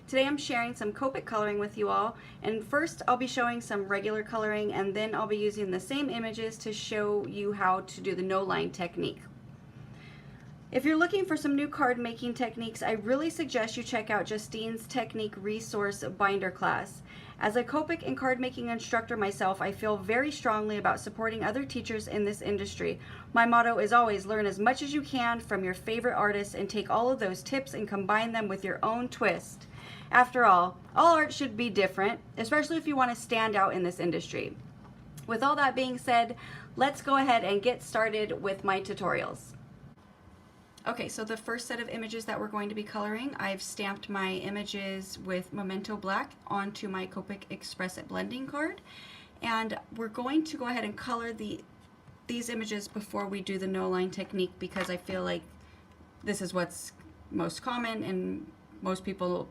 Today I'm sharing some Copic coloring with you all, and first I'll be showing some regular coloring, and then I'll be using the same images to show you how to do the no-line technique. If you're looking for some new card making techniques, I really suggest you check out Justine's Technique Resource Binder class. As a Copic and card making instructor myself, I feel very strongly about supporting other teachers in this industry. My motto is always learn as much as you can from your favorite artists and take all of those tips and combine them with your own twist. After all art should be different, especially if you want to stand out in this industry. With all that being said, let's go ahead and get started with my tutorials. Okay, so the first set of images that we're going to be coloring, I've stamped my images with Memento black onto my Copic Express It blending card, and we're going to go ahead and color these images before we do the no-line technique, because I feel like this is what's most common and most people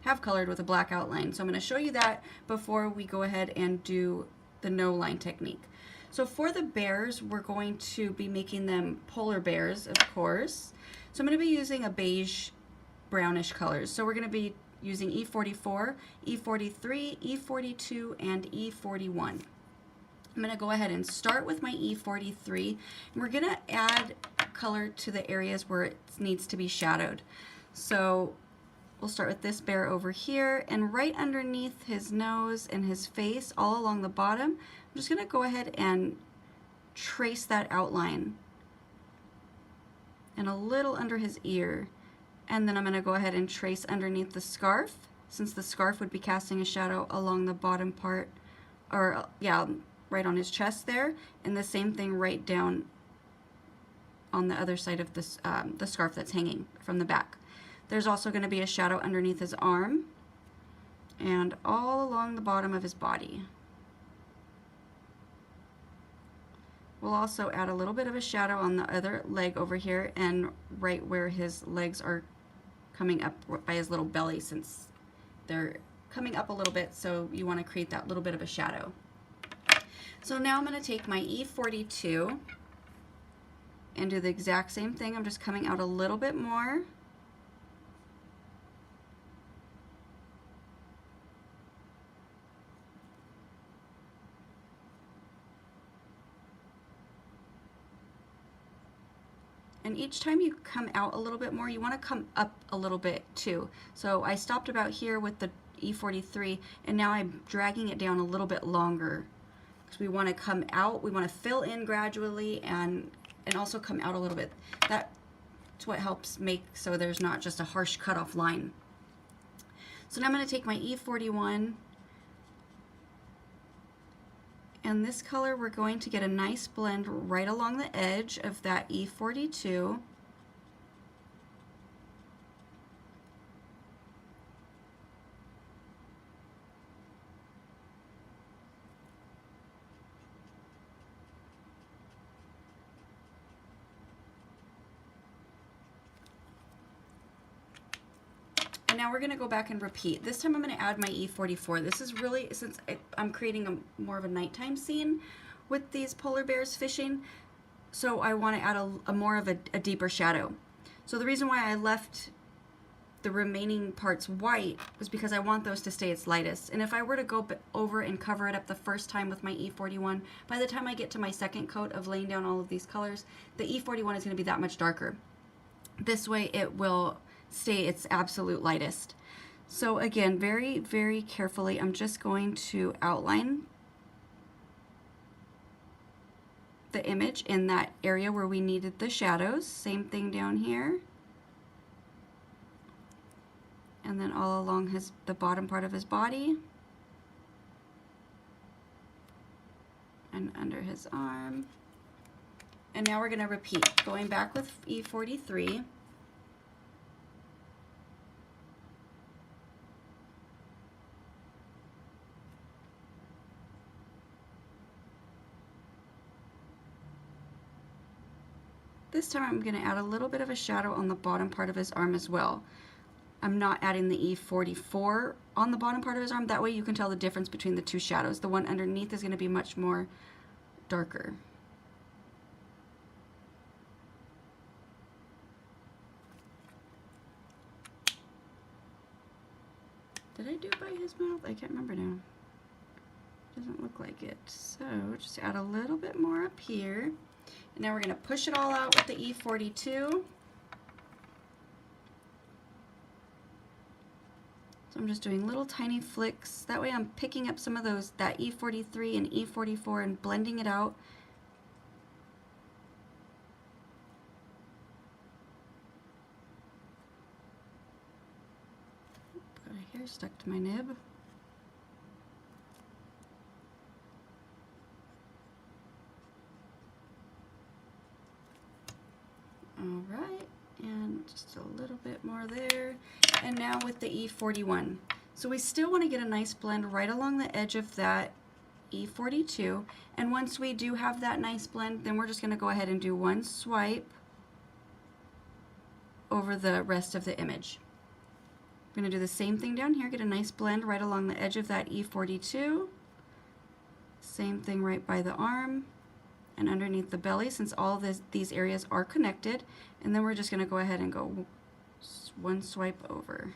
have colored with a black outline. So I'm going to show you that before we go ahead and do the no-line technique. So for the bears, we're going to be making them polar bears, of course. So I'm going to be using a beige brownish colors. So we're going to be using E44, E43, E42, and E41. I'm going to go ahead and start with my E43, and we're going to add color to the areas where it needs to be shadowed. So we'll start with this bear over here, and right underneath his nose and his face, all along the bottom, I'm just going to go ahead and trace that outline, and a little under his ear. And then I'm going to go ahead and trace underneath the scarf, since the scarf would be casting a shadow along the bottom part, or yeah, right on his chest there, and the same thing right down on the other side of this, the scarf that's hanging from the back. There's also going to be a shadow underneath his arm and all along the bottom of his body. We'll also add a little bit of a shadow on the other leg over here and right where his legs are coming up by his little belly, since they're coming up a little bit, so you want to create that little bit of a shadow. So now I'm going to take my E42 and do the exact same thing. I'm just coming out a little bit more. And each time you come out a little bit more, you want to come up a little bit too. So I stopped about here with the E43, and now I'm dragging it down a little bit longer, because we want to come out, we want to fill in gradually and also come out a little bit. That's what helps make so there's not just a harsh cutoff line. So now I'm going to take my E41, and this color, we're going to get a nice blend right along the edge of that E42. And now we're going to go back and repeat. This time I'm going to add my E44. This is really, since I'm creating more of a nighttime scene with these polar bears fishing, so I want to add a more of a deeper shadow. So the reason why I left the remaining parts white was because I want those to stay its lightest. And if I were to go over and cover it up the first time with my E41, by the time I get to my second coat of laying down all of these colors, the E41 is going to be that much darker. This way it will stay its absolute lightest. So again, very, very carefully, I'm just going to outline the image in that area where we needed the shadows. Same thing down here. And then all along the bottom part of his body. And under his arm. And now we're going to repeat, going back with E43. This time I'm going to add a little bit of a shadow on the bottom part of his arm as well. I'm not adding the E44 on the bottom part of his arm. That way you can tell the difference between the two shadows. The one underneath is going to be much more darker. Did I do it by his mouth? I can't remember now. Doesn't look like it. So just add a little bit more up here. And now we're going to push it all out with the E42. So I'm just doing little tiny flicks. That way I'm picking up some of those, that E43 and E44 and blending it out. Got a hair stuck to my nib. All right, and just a little bit more there. And now with the E41. So we still want to get a nice blend right along the edge of that E42. And once we do have that nice blend, then we're just going to go ahead and do one swipe over the rest of the image. I'm going to do the same thing down here, get a nice blend right along the edge of that E42. Same thing right by the arm and underneath the belly, since all of these areas are connected. And then we're just going to go ahead and go one swipe over.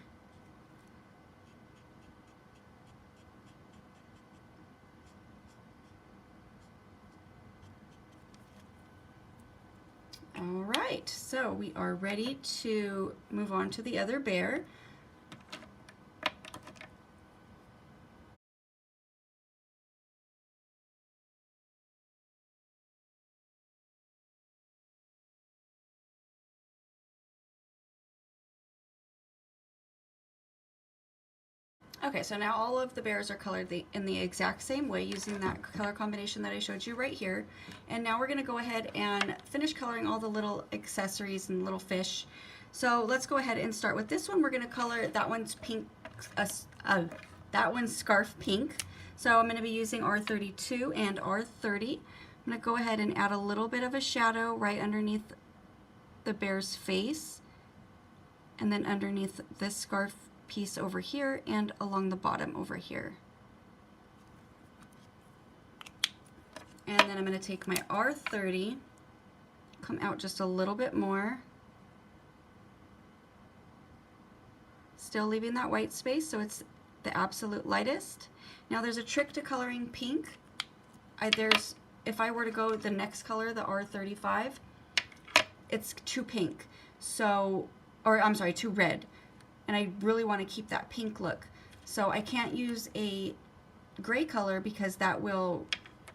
All right, so we are ready to move on to the other bear. Okay, so now all of the bears are colored in the exact same way using that color combination that I showed you right here. And now we're going to go ahead and finish coloring all the little accessories and little fish. So let's go ahead and start with this one. We're going to color that one's pink, that one's scarf pink. So I'm going to be using R32 and R30. I'm going to go ahead and add a little bit of a shadow right underneath the bear's face, and then underneath this scarf piece over here and along the bottom over here. And then I'm going to take my R30, come out just a little bit more, still leaving that white space so it's the absolute lightest. Now there's a trick to coloring pink. If I were to go the next color, the R35, it's too pink, so, or I'm sorry, too red. And I really want to keep that pink look. So I can't use a gray color because that will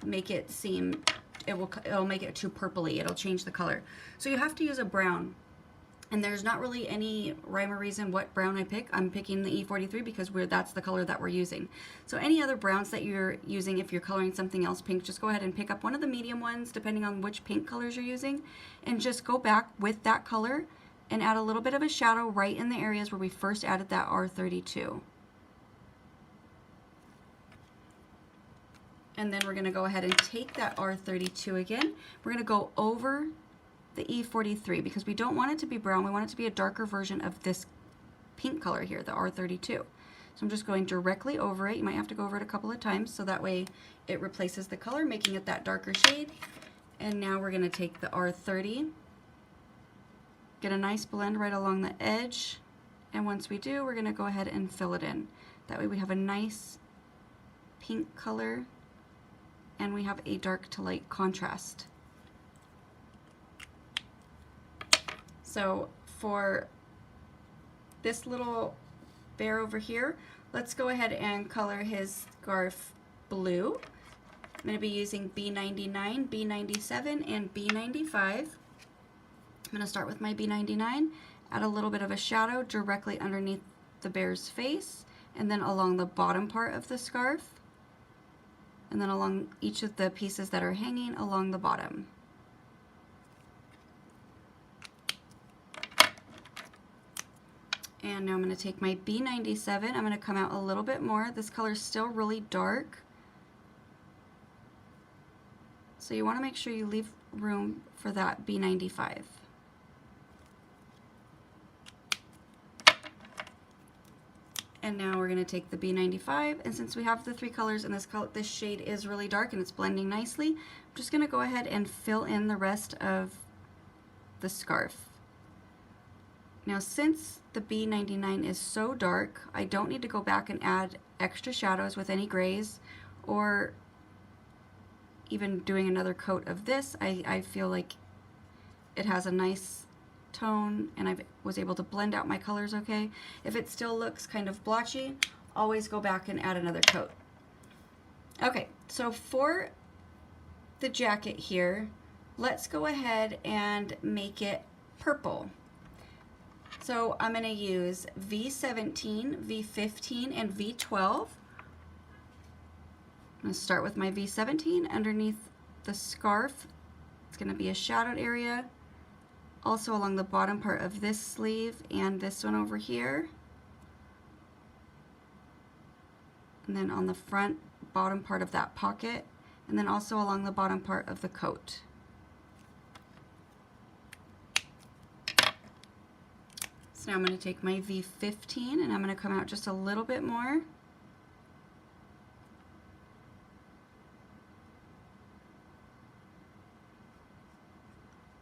make it seem, it'll make it too purpley. It'll change the color. So you have to use a brown. And there's not really any rhyme or reason what brown I pick. I'm picking the E43 because that's the color that we're using. So any other browns that you're using, if you're coloring something else pink, just go ahead and pick up one of the medium ones depending on which pink colors you're using, and just go back with that color and add a little bit of a shadow right in the areas where we first added that R32. And then we're going to go ahead and take that R32 again. We're going to go over the E43 because we don't want it to be brown. We want it to be a darker version of this pink color here, the R32. So I'm just going directly over it. You might have to go over it a couple of times so that way it replaces the color, making it that darker shade. And now we're going to take the R30, get a nice blend right along the edge, and once we do, we're going to go ahead and fill it in. That way we have a nice pink color and we have a dark to light contrast. So for this little bear over here, let's go ahead and color his scarf blue. I'm going to be using B99, B97, and B95. I'm going to start with my B99, add a little bit of a shadow directly underneath the bear's face, and then along the bottom part of the scarf, and then along each of the pieces that are hanging along the bottom. And now I'm going to take my B97, I'm going to come out a little bit more. This color is still really dark, so you want to make sure you leave room for that B95. And now we're going to take the B95, and since we have the three colors and this shade is really dark and it's blending nicely, I'm just going to go ahead and fill in the rest of the scarf. Now since the B99 is so dark, I don't need to go back and add extra shadows with any grays or even doing another coat of this. I feel like it has a nice tone and I was able to blend out my colors okay. If it still looks kind of blotchy, always go back and add another coat. Okay, so for the jacket here, let's go ahead and make it purple. So I'm going to use V17, V15, and V12. I'm going to start with my V17 underneath the scarf. It's going to be a shadowed area. Also along the bottom part of this sleeve and this one over here. And then on the front bottom part of that pocket. And then also along the bottom part of the coat. So now I'm going to take my V15 and I'm going to come out just a little bit more.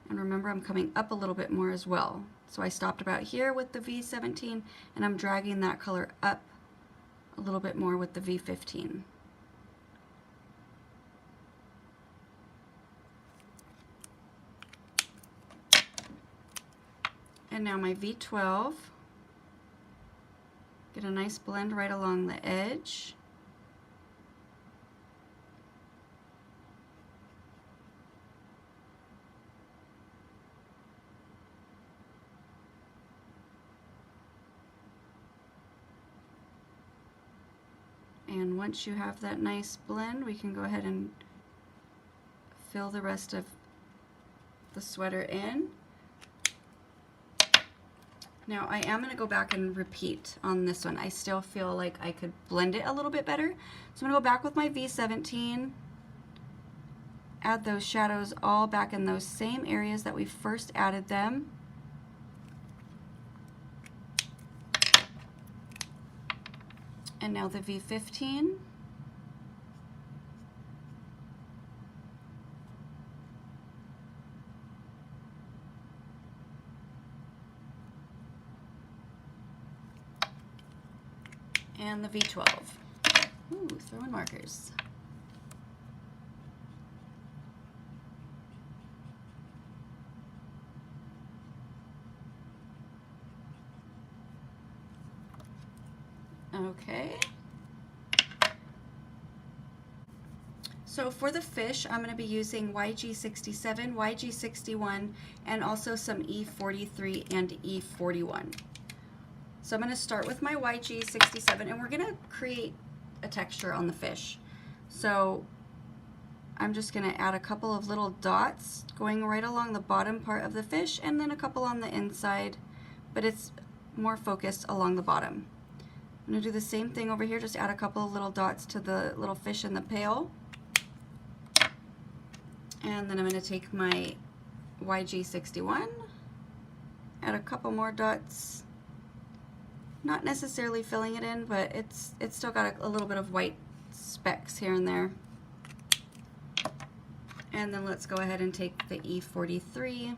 And remember, I'm coming up a little bit more as well. So I stopped about here with the V17 and I'm dragging that color up a little bit more with the V15. And now my V12, get a nice blend right along the edge. And once you have that nice blend, we can go ahead and fill the rest of the sweater in. Now I am going to go back and repeat on this one. I still feel like I could blend it a little bit better. So I'm going to go back with my V17, add those shadows all back in those same areas that we first added them. And now the V15. And the V12. Ooh, throwing markers. Okay. So for the fish, I'm going to be using YG67, YG61, and also some E43 and E41. So I'm going to start with my YG67 and we're going to create a texture on the fish. So I'm just going to add a couple of little dots going right along the bottom part of the fish and then a couple on the inside, but it's more focused along the bottom. I'm going to do the same thing over here, just add a couple of little dots to the little fish in the pail. And then I'm going to take my YG61, add a couple more dots. Not necessarily filling it in, but it's still got a little bit of white specks here and there. And then let's go ahead and take the E43,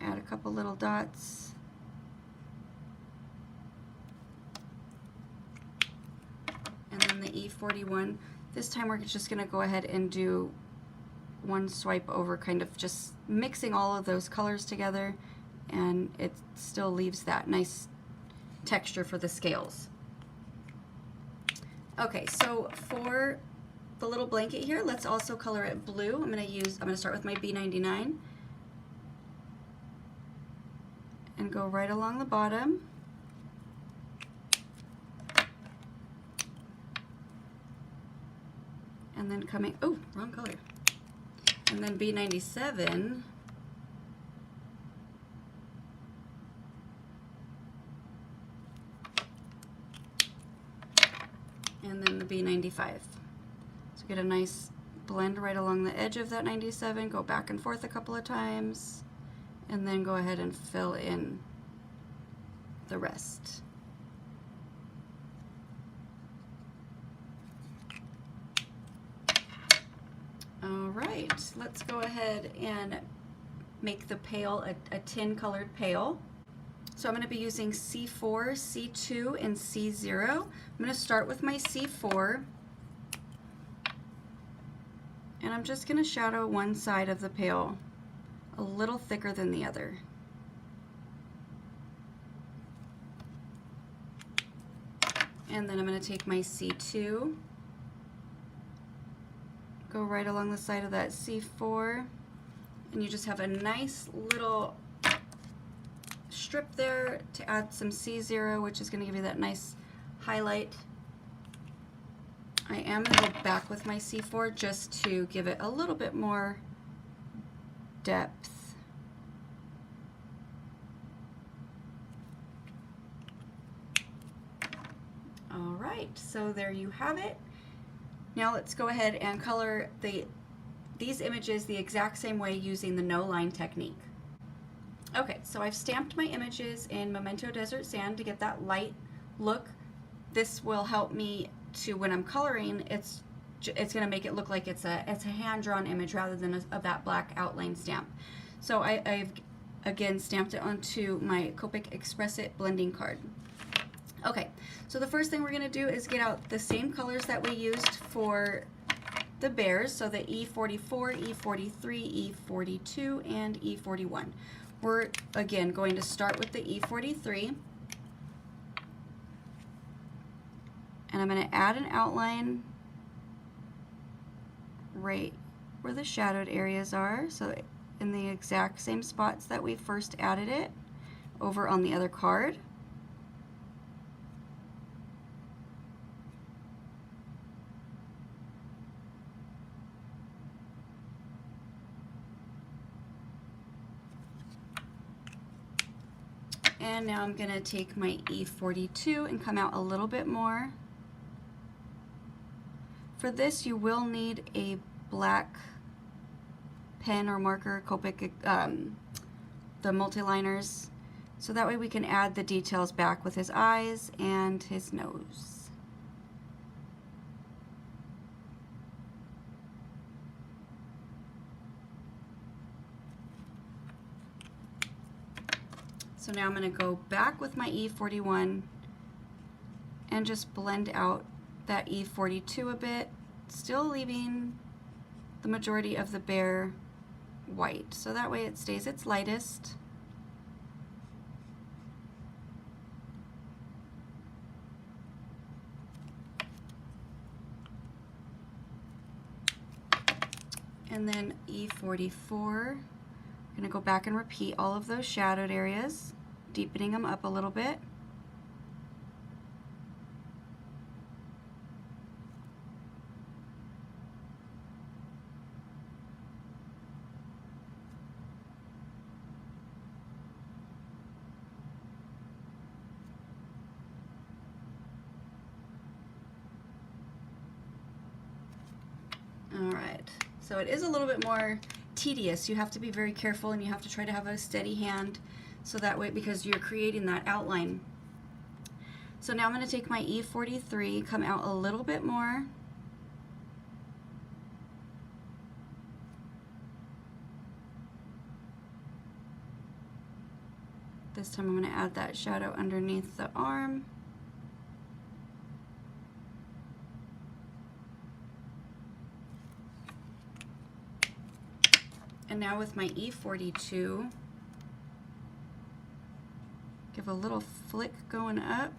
add a couple little dots. And then the E41. This time we're just going to go ahead and do one swipe over, kind of just mixing all of those colors together, and it still leaves that nice texture for the scales. Okay, so for the little blanket here, let's also color it blue. I'm going to start with my B99 and go right along the bottom. And then coming, oh, wrong color. And then B97. And then the B95. So get a nice blend right along the edge of that 97, go back and forth a couple of times, and then go ahead and fill in the rest. All right, let's go ahead and make the pail a tin colored pail. So I'm going to be using C4, C2, and C0. I'm going to start with my C4, and I'm just going to shadow one side of the pail a little thicker than the other. And then I'm going to take my C2, go right along the side of that C4, and you just have a nice little strip there to add some C0, which is going to give you that nice highlight. I am going to go back with my C4 just to give it a little bit more depth. Alright, so there you have it. Now let's go ahead and color these images the exact same way using the no line technique. Okay, so I've stamped my images in Memento Desert Sand to get that light look. This will help me to, when I'm coloring, it's going to make it look like it's a hand-drawn image rather than of that black outline stamp. So I've again stamped it onto my Copic Express It blending card. Okay, so the first thing we're going to do is get out the same colors that we used for the bears, so the E44, E43, E42, and E41. We're again going to start with the E43, and I'm going to add an outline right where the shadowed areas are, so in the exact same spots that we first added it over on the other card. And now I'm going to take my E42 and come out a little bit more. For this, you will need a black pen or marker, Copic, the multi-liners, so that way we can add the details back with his eyes and his nose. So now I'm going to go back with my E41 and just blend out that E42 a bit, still leaving the majority of the bear white, so that way it stays its lightest. And then E44, I'm going to go back and repeat all of those shadowed areas, deepening them up a little bit. Alright, so it is a little bit more tedious. You have to be very careful and you have to try to have a steady hand, so that way, because you're creating that outline. So now I'm going to take my E43, come out a little bit more. This time I'm going to add that shadow underneath the arm. And now with my E42, give a little flick going up.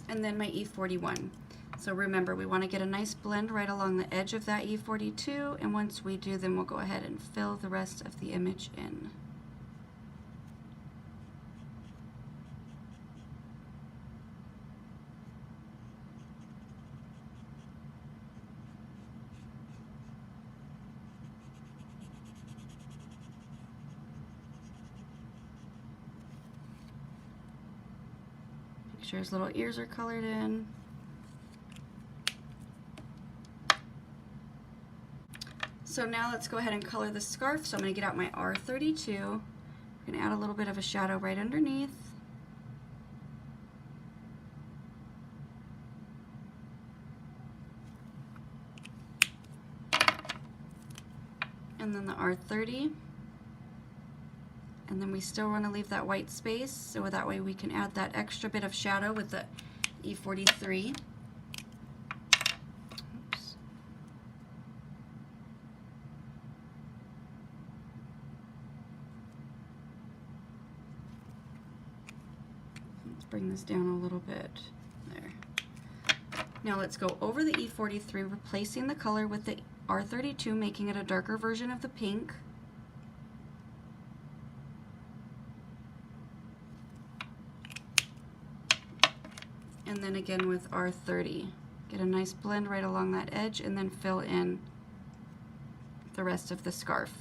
And then my E41. So remember, we want to get a nice blend right along the edge of that E42, and once we do, then we'll go ahead and fill the rest of the image in. Make sure his little ears are colored in. So now let's go ahead and color the scarf. So I'm going to get out my R32. I'm going to add a little bit of a shadow right underneath. And then the R30. And then we still want to leave that white space, so that way we can add that extra bit of shadow with the E43. Oops. Let's bring this down a little bit. There. Now let's go over the E43, replacing the color with the R32, making it a darker version of the pink. And then again with R30. Get a nice blend right along that edge and then fill in the rest of the scarf.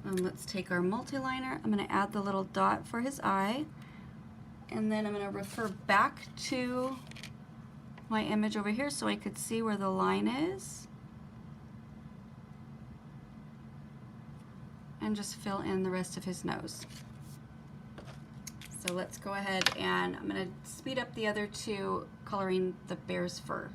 And let's take our multi-liner. I'm going to add the little dot for his eye. And then I'm going to refer back to my image over here so I could see where the line is. And just fill in the rest of his nose. So let's go ahead and I'm going to speed up the other two, coloring the bear's fur.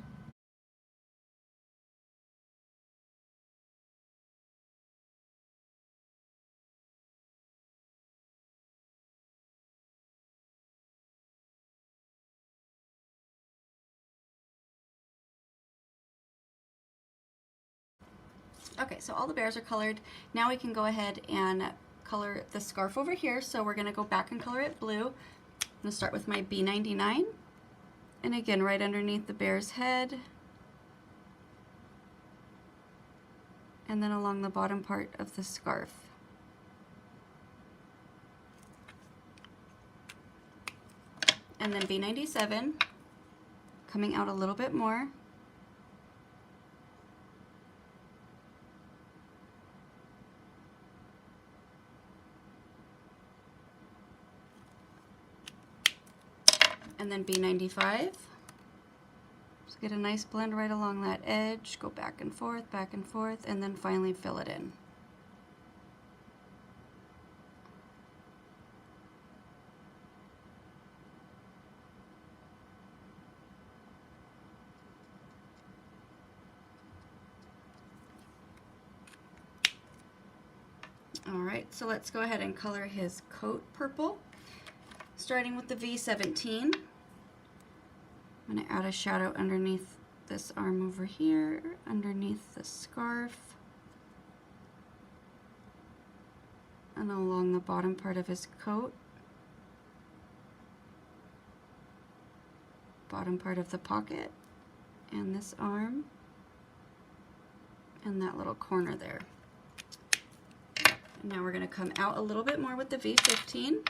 Okay, so all the bears are colored. Now we can go ahead and color the scarf over here. So we're going to go back and color it blue. I'm going to start with my B99. And again, right underneath the bear's head. And then along the bottom part of the scarf. And then B97, coming out a little bit more. And then B95. So get a nice blend right along that edge, go back and forth, and then finally fill it in. All right, so let's go ahead and color his coat purple, starting with the V17. I'm going to add a shadow underneath this arm over here, underneath the scarf, and along the bottom part of his coat, bottom part of the pocket, and this arm, and that little corner there. And now we're going to come out a little bit more with the V15.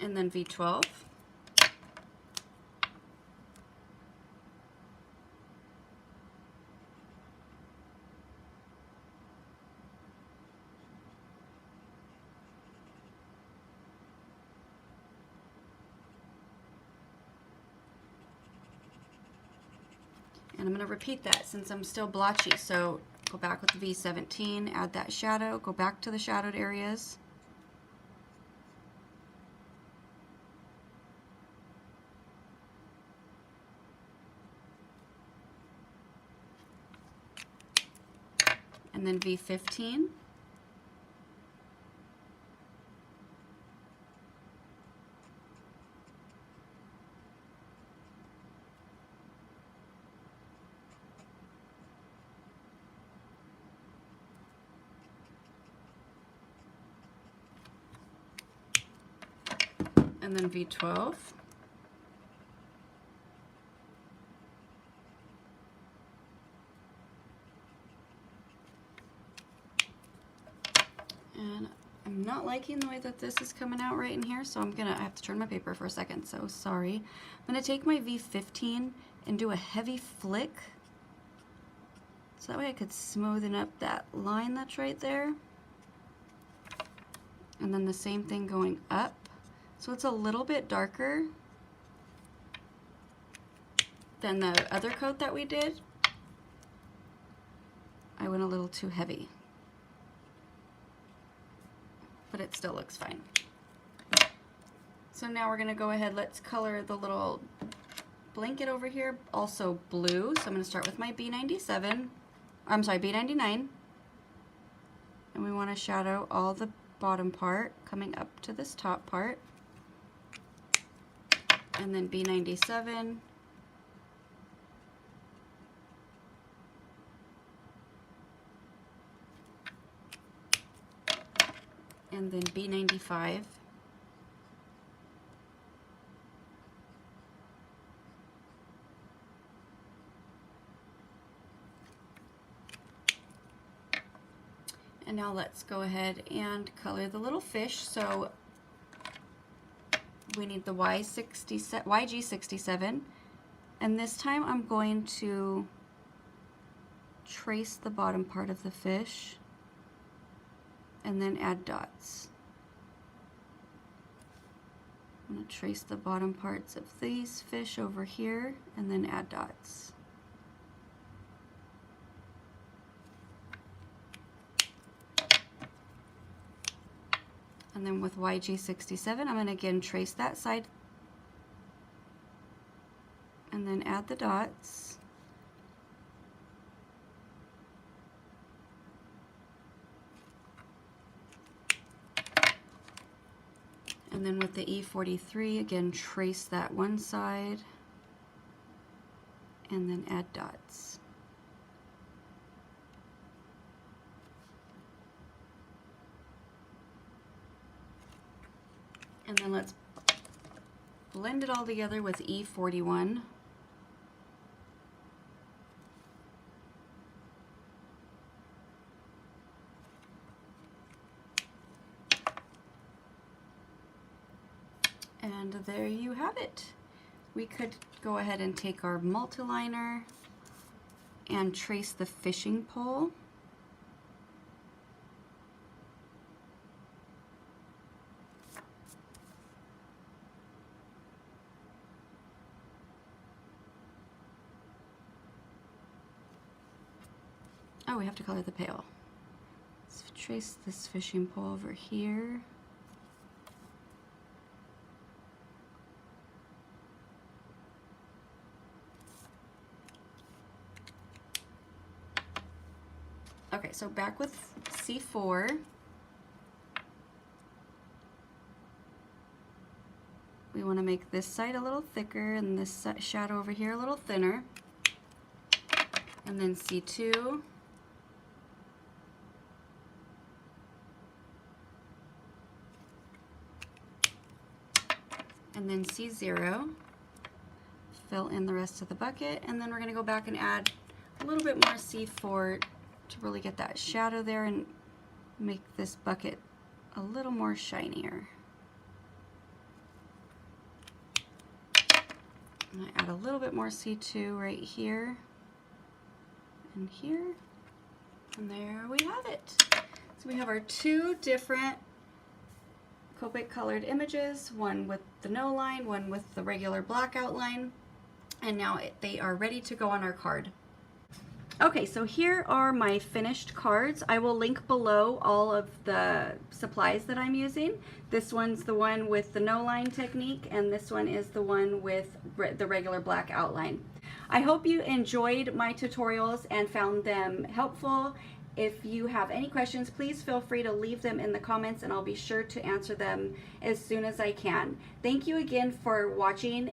And then V12. And I'm going to repeat that since I'm still blotchy. So go back with the V17, add that shadow, go back to the shadowed areas. And then V15. And then V12. not liking the way that this is coming out right in here, so I have to turn my paper for a second, so sorry. I'm gonna take my V15 and do a heavy flick, so that way I could smoothen up that line that's right there. And then the same thing going up, so it's a little bit darker than the other coat that we did. I went a little too heavy, but it still looks fine. So now we're gonna go ahead, let's color the little blanket over here, also blue. So I'm gonna start with my B97, I'm sorry, B99. And we wanna shadow all the bottom part coming up to this top part. And then B97. And then B95. And now let's go ahead and color the little fish. So we need the YG67, and this time I'm going to trace the bottom part of the fish and then add dots. I'm going to trace the bottom parts of these fish over here and then add dots. And then with YG67, I'm going to again trace that side and then add the dots. And then with the E43, again trace that one side and then add dots. And then let's blend it all together with E41. And there you have it. We could go ahead and take our multiliner and trace the fishing pole. Oh, we have to color the pail. Let's trace this fishing pole over here. Okay, so back with C4. We want to make this side a little thicker and this shadow over here a little thinner. And then C2. And then C0, fill in the rest of the bucket, and then we're going to go back and add a little bit more C4 to really get that shadow there and make this bucket a little more shinier. And I add a little bit more C2 right here and here, and there we have it. So we have our two different Copic colored images, one with the no line, one with the regular black outline, and now they are ready to go on our card. Okay, so here are my finished cards. I will link below all of the supplies that I'm using. This one's the one with the no line technique, and this one is the one with the regular black outline. I hope you enjoyed my tutorials and found them helpful. If you have any questions, please feel free to leave them in the comments and I'll be sure to answer them as soon as I can. Thank you again for watching.